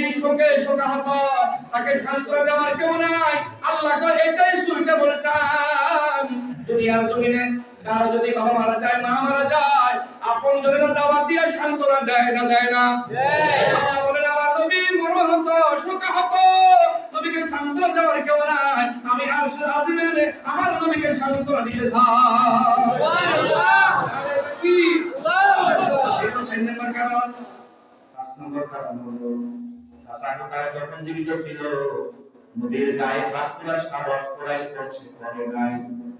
নবী শোকে শোকাহত, তাকে সান্ত্বনা দেওয়ার কেউ নাই। আল্লাহ কয় এটাই সুইটেবল টাইম। দুনিয়ার জমিনে কারো যদি বাবা মারা যায়, মা মারা যায়, আপন জনেরা দাওয়াত দিয়ে সান্ত্বনা দেয় না, দেয় না? আল্লাহ বলেন আমার নবী মর্মাহত শোকাহত, নবীকে সান্ত্বনা দেওয়ার কেউ নাই, আমি আরশের আজিমে আমার নবীকে সান্ত্বনা দিতে চাই। সুবহানাল্লাহ। কি এটা 4 নম্বর কারণ। 5 নম্বর কারণ হলো চাচা তারা যখন জীবিত ছিল নবীর গায়ে হাত তোলার সাহস করাই করছে করে নাই,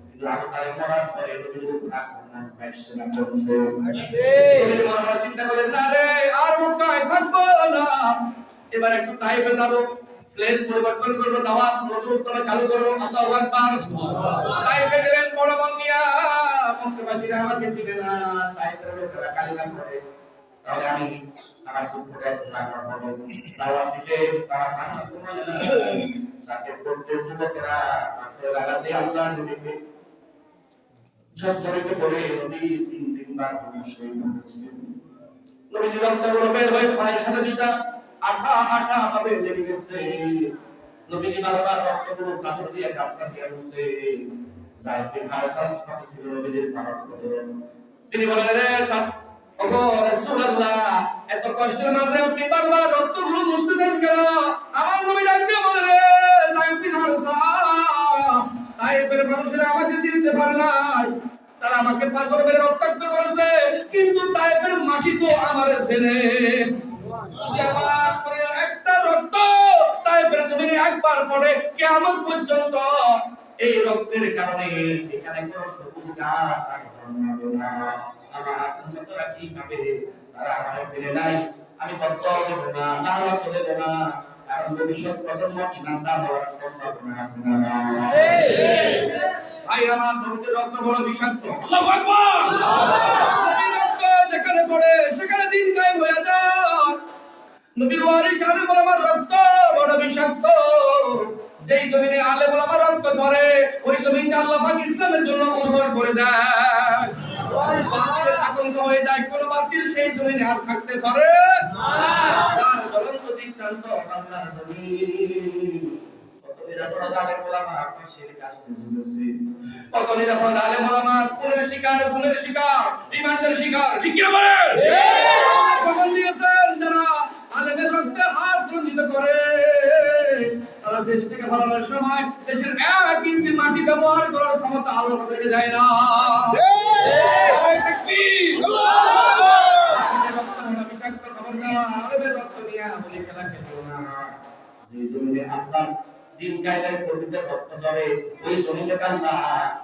কিন্তু আবু তালেব মরার পরে নবীর আক্রমণ করছে না করছে। নবী মরার চিন্তা করলেন না রে আর মক্কায় থাকবো না, এবার একটু তাইফে যাব, প্লেস পরিবর্তন করব, দাওয়াত নতুন করে চালু করব। আল্লাহু আকবার। তাইফে গেলেন বড় বন্দিয়া, মক্কাবাসীরা আমাকে চিনে না, তাইফের লোকেরা কালিমা পড়ে, তাহলে আমি আমার পুত্রকে লাগার হবে দাওয়াত দিলে তারা কান্না করে না, সাথে করতে যুবকেরা মাঠে লাগাতে আল্লাহ নবীকে ঝরঝরিতে বলে নবী 3 বার শহীদ হয়েছিলেন। নবীজি রক্তগুলো বের হয়ে পায়ের সাথে জুতা আঠা আঠা ভাবে লেগে গেছে। নবীজি বারবার রক্তগুলো চাদর দিয়ে গামছা দিয়ে মুছে যায়। হাসাস সাথে ছিল নবীজির পালক করেন। তিনি বলেন রে ওগো রাসূলুল্লাহ, এত কষ্টের মাঝে আপনি বারবার রক্তগুলো মুছতেছেন কেন? আমার নবী ডাকতে বলে রে যাইতি হারসা, তাইফের মানুষেরা আমাকে চিনতে পারে নাই, তারা আমাকে পাথর মেরে রক্তাক্ত করেছে, কিন্তু তাইফের মাটি তো আমারে চেনে। আমার শরীরে একটা রক্ত তাইফের জমিনে একবার পড়ে কিয়ামত পর্যন্ত, এই রক্তের কারণে এখানে কোনো সবুজ ঘাস আর জন্মাবে না। আমার উম্মতরা কি খাবে? তারা আমারে চেনে নাই, আমি বদদুয়া দেব না, লানত দেব না, কারণ ভবিষ্যৎ প্রজন্ম ইমানদার হওয়ার সম্ভাবনা আছে না? আছে। ভাই আমার নবীর রক্ত বড় বিষাক্ত। আল্লাহু আকবার। নবীর রক্ত যেখানে পড়ে সেখানে দিন কায়েম হয়ে যায়। নবীর ওয়ারিস আলে বলে আমার রক্ত বড় বিষাক্ত। যেই জমিনে আলে বলে আমার রক্ত ঝরে, ওই জমিনটা আল্লাহ পাক ইসলামের জন্য উর্বর করে দেয়। বাতিলের আতঙ্ক হয়ে যায়, কোন বাতিল সেই জমিনে আর থাকতে পারে না। যার জ্বলন্ত দৃষ্টান্ত বাংলার জমিন। কত নিরাপদ আলেম ওলামা পাশের কাছে ঝুলেছে, কত নিরাপদ আলেম ওলামা গুণের শিকার, গুণের শিকার, ইমানের শিকার। ঠিক কি বলে? কখন দিয়েছেন যারা আলেমের রক্তে হাত রঞ্জিত করে, তারা দেশ থেকে পালানোর সময় দেশের 1 ইঞ্চি মাটি ব্যবহার করার ক্ষমতা আল্লাহ তাদেরকে দেয় না। দিন কায়দায় করতে ভক্ত করে ওই জমিতে কান্না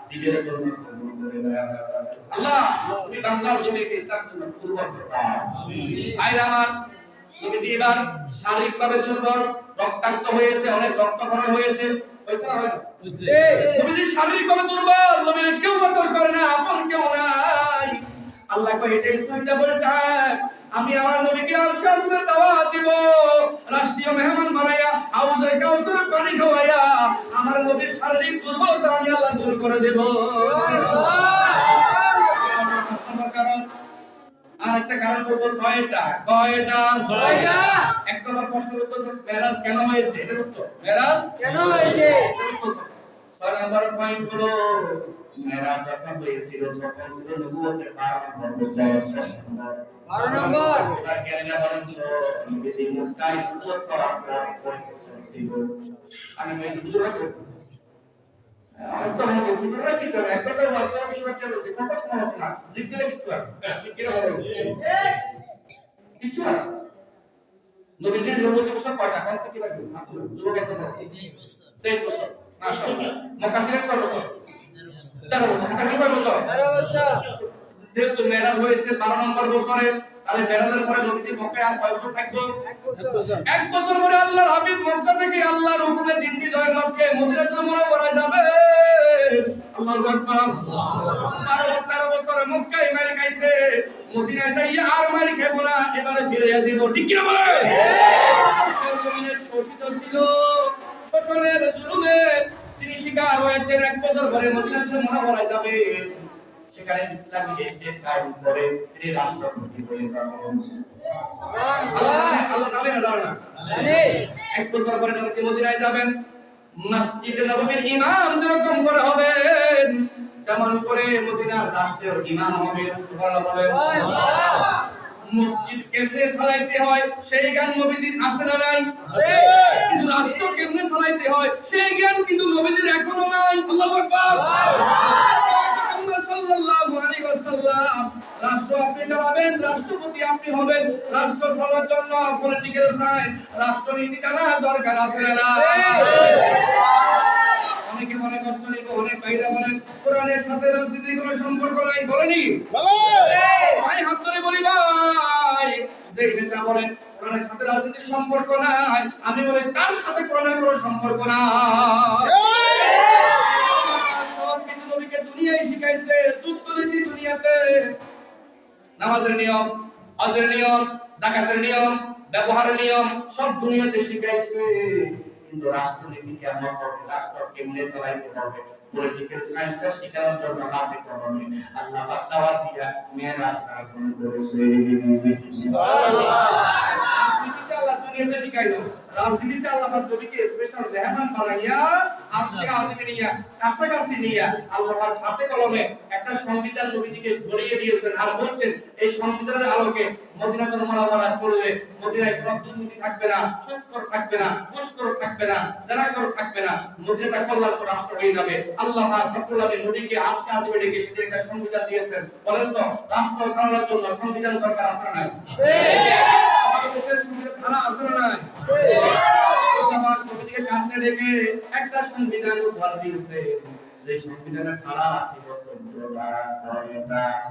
দিবের জন্য কবুল করে না। আল্লাহ তুমি বাংলার জমিকে ইসলামের জন্য উর্বর করে দাও। আমিন। আইরা আমার নবীজি এবার শারীরিকভাবে দুর্বল, রক্তাক্ত হয়েছে, অনেক রক্তক্ষরণ হয়েছে, হয়েছে না হয়নি? হয়েছে। নবীজি শারীরিকভাবে দুর্বল, নবীর কেউ কদর করে না, আপন কেউ নাই। আল্লাহ কয় এটাই সুইটেবল টাইম, আমি আমার নবীকে আরশের আজিমের দাওয়াত দিব, রাষ্ট্রীয় মেহমান বানাইয়া হাউজে কাউসারের পানি খাওয়াইয়া আমার নবীর শারীরিক দুর্বলতা আমি আল্লাহ দূর করে দেব। কারণ আরেকটা কারণ বলবো 6টা। কয়টা? 6টা। এক নম্বর প্রশ্নের উত্তর মেরাজ কেন হয়েছে, এটার উত্তর মেরাজ কেন হয়েছে। 6 নম্বর পয়েন্ট হলো মেরাজ যখন হয়েছিল তখন ছিল নবুয়তের 12 নম্বর বছর। 12 নম্বর এবার কেন বলেন তো বেশি মুক্তায় উত্তর করার পর কয় বছর ছিল? আমি বুঝতে পারছি একদম বুঝতে কি করে একটা ওয়াসনা বিষয় কি বলছি ফোকাস করো না, জিজ্ঞেস কিছু আর জিজ্ঞেস করো কিছু আর নবীজির নবুয়ত বছর কয়টা? কোন থেকে লাগবে আপনার যুবক কত বছর? 23 বছর। মাশাআল্লাহ। মক্কা থেকে কত বছর? 13 বছর। মক্কা থেকে কত বছর? 13 বছর। যেহেতু মেরাজ হয়েছে 12 নম্বর বছরে, তাহলে মেরাজের পরে নবীজি মক্কায় আর কয় বছর থাকবে? 1 বছর পরে আল্লাহর হাবিব মক্কা থেকে আল্লাহর হুকুমে দিন বিজয়ের লক্ষ্যে মদিনাতুল মুনাওয়ারায় যাবে। আল্লাহু আকবার। 13 বছরে মক্কায় মারি খাইছে, মদিনায় যাইয়া আর মারি খাইবো না, এবারে ফিরে যাব। ঠিক কি না বলে? জমিনের শোষিত ছিল, শোষণের জুলুমে তিনি শিকার হয়েছেন। 1 বছর পরে মদিনাতুল মুনাওয়ারায় যাবে, সেখানে ইসলামী স্টেট কায়েম করে তিনি রাষ্ট্রপতি হয়ে যাবেন। সুবহানাল্লাহ। আল্লাহ যাবে না যাবে না? এক বছর পরে নবীজি মদিনায় যাবেন, মসজিদে নববীর ইমাম যেরকম করে হবেন তেমন করে মদিনার রাষ্ট্রের ইমাম হবেন। সুবহানাল্লাহ। মসজিদ কেমনে চালাইতে হয় সেই জ্ঞান নবীজির আছে না নাই? কিন্তু রাষ্ট্র কেমনে চালাইতে হয় সেই জ্ঞান কিন্তু নবীজির এখনো নাই। আল্লাহু আকবার। মুহাম্মদ সাল্লাল্লাহু আলাইহি ওয়াসাল্লাম রাষ্ট্র আপনি চালাবেন, রাষ্ট্রপতি আপনি হবেন, রাষ্ট্র চালানোর জন্য পলিটিক্যাল সায়েন্স, রাষ্ট্রনীতি জানা দরকার আছে না? অনেকে মনে কষ্ট নিব, অনেক ভাইরা বলেন কোরআনের সাথে রাজনীতির কোনো সম্পর্ক নাই। বলেনি? ভাই হাত ধরে বলি ভাই, যে নেতা বলে কোরআনের সাথে রাজনীতির সম্পর্ক নাই, আমি বলি তার সাথে কোরআনের কোনো সম্পর্ক নাই। সব কিছু নবীকে দুনিয়ায় শিখাইছে, যুদ্ধনীতি দুনিয়াতে, নামাজের নিয়ম, হজের নিয়ম, যাকাতের নিয়ম, ব্যবহারের নিয়ম সব দুনিয়াতে শিখাইছে। কিন্তু রাষ্ট্রনীতি কেমন হবে, রাষ্ট্র কেমনে চালাইতে হবে, পলিটিক্যাল সায়েন্সটা শেখানোর জন্য হাতে কলমে আল্লাহ পাক দাওয়াত দিয়া মেরাজ দান করেছে। সুবহানাল্লাহ। রাজনীতিটা আল্লাহ দুনিয়াতে শিখাইলো, রাজনীতিটা আল্লাহ পাক নবীকে স্পেশাল মেহমান বানাইয়া আরশে আজিমে নিয়া কাছাকাছি নিয়া আল্লাহ পাক হাতে কলমে একটা সংবিধান নবীজিকে ধরিয়ে দিয়েছেন আর বলছেন এই সংবিধানের আলোকে মদিনাতুল মুনাওয়ারা চললে মদিনায় কোনো দুর্নীতি থাকবে না, সুদখোর থাকবে না, ঘুষখোর থাকবে না, জানাখোর থাকবে না, মদিনাটা কল্যাণকর রাষ্ট্র হয়ে যাবে। আল্লাহ পাক রব্বুল আলামিন নবীকে আরশে আজিমে ডেকে সেদিন একটা সংবিধান দিয়েছেন। বলেন তো রাষ্ট্র চালানোর জন্য সংবিধান দরকার আছে না নাই? আমাদের দেশের সংবিধান ধারা আছে না নাই? আল্লাহ পাক নবীকে কাছে ডেকে একটা সংবিধান উপহার দিয়েছে, যে সংবিধানের ধারা আছে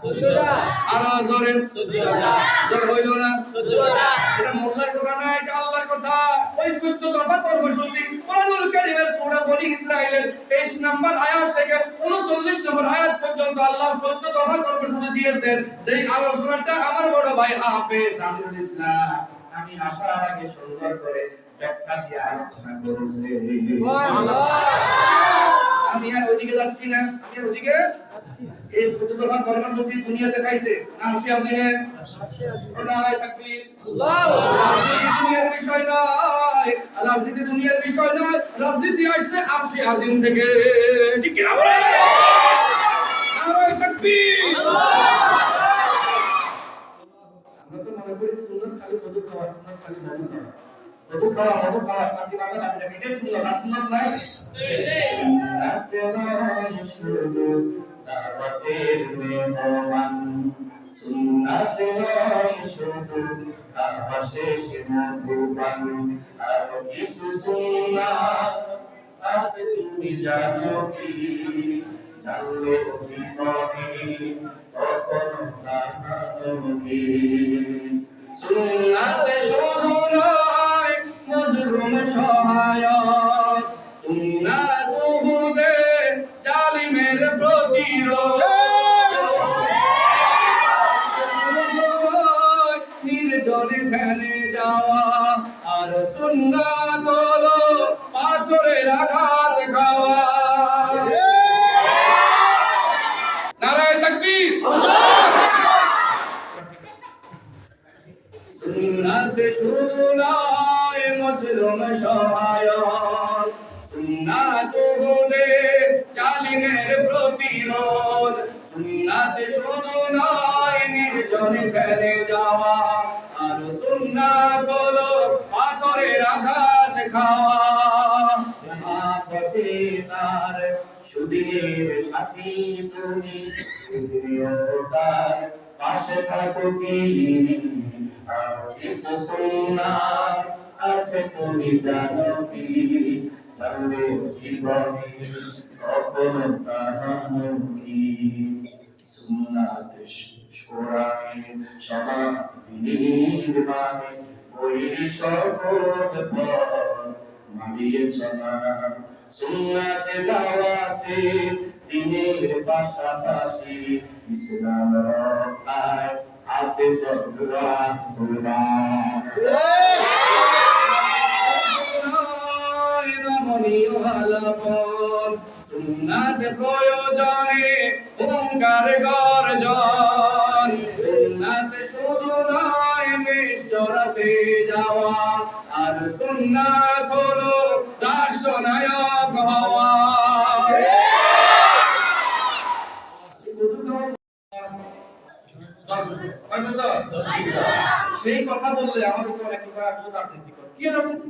14টা। আরো জোরে 14টা। জোর হইল না? 14টা। এটা মোল্লার কথা না, এটা আল্লাহর কথা। ওই 14 দফা কর্মসূচি কোরআনুল কারীমের সূরা বনী ইসরাঈলের 23 নম্বর আয়াত থেকে 39 নম্বর আয়াত পর্যন্ত আল্লাহ 14 দফা কর্মসূচি দিয়েছেন। যেই আলোচনাটা আমার বড় ভাই হাফেজ আমিরুল ইসলাম আমি আসার আগে সুন্দর করে ব্যাখ্যা দিয়ে আলোচনা করেছে। সুবহানাল্লাহ। আমি আর ওইদিকে যাচ্ছি না, আমি আর ওইদিকে যাচ্ছি না। এই 14 দফা কর্মসূচি দুনিয়াতে পাইছে না আরশে আজিমে? আল্লাহু তাকবীর। আল্লাহু আকবার। দুনিয়ার বিষয় নয়, রাজনীতি দুনিয়ার বিষয় নয়, রাজনীতি আসছে আরশে আজিম থেকে। ঠিক কি না বলে? আল্লাহু তাকবীর। আমরা তো মনে করি সুন্নাত খালি মধু খাওয়া, সুন্নাত খালি মধু খাওয়া, মধু খাওয়া, মধু খাওয়া, ফাতিমাকে আপনি এটা সুন্নাত না, সুন্নাত নাই? সুন্নাত নয় শুধু দাওয়াতের মেহমান, সুন্নাত নয় শুধু খাওয়া শেষে মধুপান, আর কিছু সুন্নাত আছে তুমি জানো কি, জানলে জীবনে কখনো কাঁদো কি। সুন্নাত শুধু নয় মজলুম সহায়ক, সুন্নাত উহুদে জালিমের প্রতিরোধ, নির্জনে ধ্যানে যাওয়া, আর সুন্নাত হলো পাথরের আঘাত খাওয়া। নারায়ে তাকবীর। সুন্নাত শুধু নয় মজলুম সহায়ক, সুন্নাত উহুদে জালিমের প্রতিরোধ, সুন্নাত শুধু নয় নির্জনে ধ্যানে যাওয়া, আর সুন্নাত হলো পাথরের আঘাত খাওয়া। পথে তার সুদিনের সাথী তুমি, তার পাশে থাকো কি, আর কিছু সুন্নাত আছে তুমি জানো কি, জানলে জীবনে কখনো কাঁদো কি। সুন্নাত কোরআনের সমাজ নির্মাণে বৈর শপথ মানিয়ে চলা, সুন্নাত দাওয়াতে দিনের পাশাপাশি ইসলাম রক্ষায় হাতে তলোয়ার তোলার। রমণীয় আলাপন সুন্নাত প্রয়োজনে ওঙ্কার গর্জন, সুন্নাত শুধু নয় নিষ্ঠুরতা জান্নাতে যাওয়া, আর সুন্নাত হলো রাষ্ট্রনায়ক হওয়া। সেই কথা বললে আমাদের তো অনেক রাজনীতি করে। কি রাজনীতি?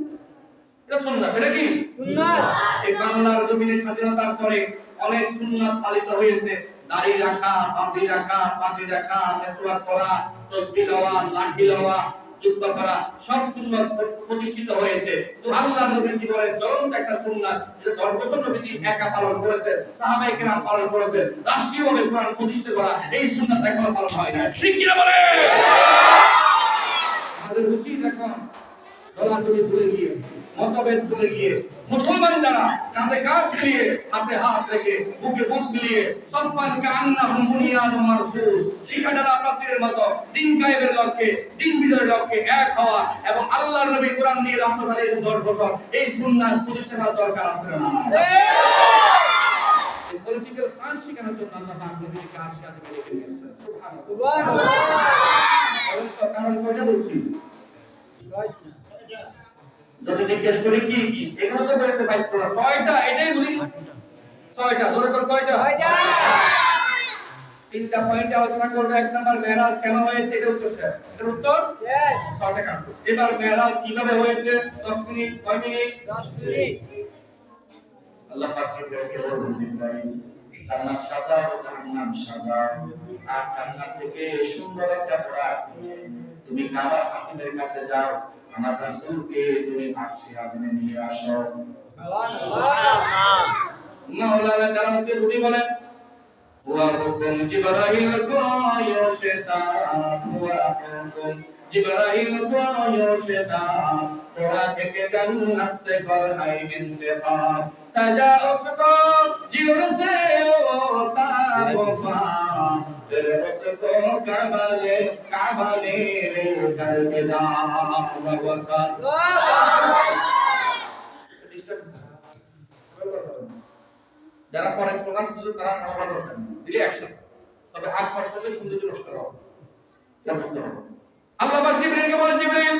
এটা সুন্নাত। এটা কি সুন্নাত? এই বাংলার জমিনে স্বাধীনতার পরে অনেক সুন্নাত পালিত হয়েছে। দাড়ি রাখা, পাগড়ি রাখা, পাগড়ি রাখা, মেসওয়াক করা, তাসবিহ লওয়া, লাঠি লওয়া, যুদ্ধ করা, সব সুন্নাত প্রতিষ্ঠিত হয়েছে। তো আল্লাহর নবীর জীবনের জ্বলন্ত একটা সুন্নাত, যেটা 10 বছর নবীজি একা পালন করেছেন, সাহাবায়ে কেরাম পালন করেছেন, রাষ্ট্রীয়ভাবে কোরআন প্রতিষ্ঠিত করা, এই সুন্নাত এখনো পালন হয় না। ঠিক কি না বলে? আমাদের উচিত এখন দলাদলি ভুলে গিয়ে, মতভেদ ভুলে গিয়ে, মুসলমান যারা কাঁধে কাঁধ মিলিয়ে, হাতে হাত রেখে, বুকে বুক মিলিয়ে, সফান কান্নাহুম বুনিয়ানুম মারসুস, শিশাডালা প্রাচীরের মতো দিন কায়েমের লক্ষ্যে, দিন বিজয়ের লক্ষ্যে এক হওয়া এবং আল্লাহর নবী কোরআন দিয়ে রাষ্ট্র চালিয়েছেন 10 বছর, এই সুন্নাত প্রতিষ্ঠা করার দরকার আছে না? এই পলিটিক্যাল সায়েন্স শেখানোর জন্য আল্লাহ পাক নবীকে আরশে আযমে রেখে দিয়েছেন। সুবহানাল্লাহ। কারণ কয়টা বলছি? যদি জিজ্ঞেস করি কি কি, এগুলো তো বলতে পারতো না। কয়টা? এটাই বলি 6টা। জোরে কর কয়টা? 6টা। 3টা পয়েন্টে আলোচনা করব। 1 নাম্বার মেরাজ কেন হয়েছে, এটা উত্তর শেষ। এর উত্তর यस 6টা কাট। এবার মেরাজ কিভাবে হয়েছে? 10 মিনিট, কয় মিনিট? 10 মিনিট। আল্লাহ পাক কে বলছেন জিবরাইল, জান্নাত সাজাও, জাহান্নাম সাজাও, আর জান্নাত থেকে সুন্দর একটা পরাগ তুমি কাবার হাতিমের কাছে যাও, আমার রাসূলকে তুমি আরশে আযমে নিয়ে আসো। সুবহানাল্লাহ। মাওলানা জালালউদ্দিন রুমি বলেন, ওয়া হুকুম জিবরাইল কয় শয়তান, ওয়া হুকুম জিবরাইল কয় শয়তান, তোরা থেকে জান্নাত से कर है इंतखाब, सजा उसको जिब्र से होता वफा, फिर उसको काबा ले कर के जा। যারা পরে স্লোগান দিচ্ছে তারা কথা দরকার দিলে একসাথে, তবে আগ পর্যন্ত সৌন্দর্য নষ্ট হবে। আল্লাহ পাক জিবরাইলকে বলেন, জিবরাইল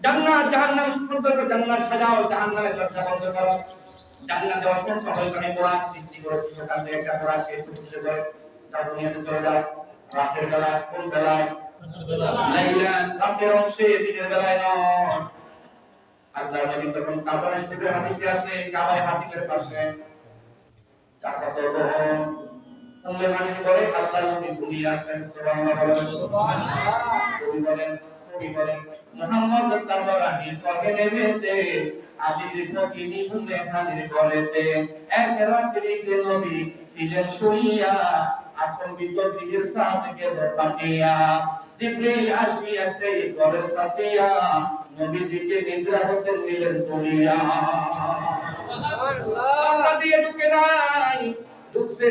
জান্নাত জাহান্নাম সুন্দর করে জান্নাত সাজাও, জাহান্নামের দরজা বন্ধ করো। জান্নাতে অসংখ্য ভয়ঙ্কর পরাগ সৃষ্টি করেছে, সেখান থেকে একটা পরাগকে সৃষ্টি করে যাও দুনিয়াতে চলে যাও। রাতের বেলা, কোন বেলায়? লাইলা, রাতের অংশে, দিনের বেলায় নয়। আল্লাহর নবী তখন কাবার শরীফের হাদিসে আছে, কাবার হাতিমের পাশে চাচাতো বোন উম্মে হানিফ বলে আল্লাহর নবী ঘুমিয়ে আছেন। সুবহানাল্লাহ বলেন। নবী বলেন মুহাম্মদ তাবারানি কবে নেমেতে আদি ফকিনি উম্মে হানিফ বলেতে, এক রাত্রিতে নবী ছিলেন শুইয়া, আসন ভিতর দিকের সাথে পাঠিয়া, জিবরাইল আসিয়া সেই ঘরের সাথিয়া, নবীজিকে নিদ্রা হতে নিলেন তুলিয়া। সুবহানাল্লাহ। দিয়ে ঢুকে নাই, ঢুকছে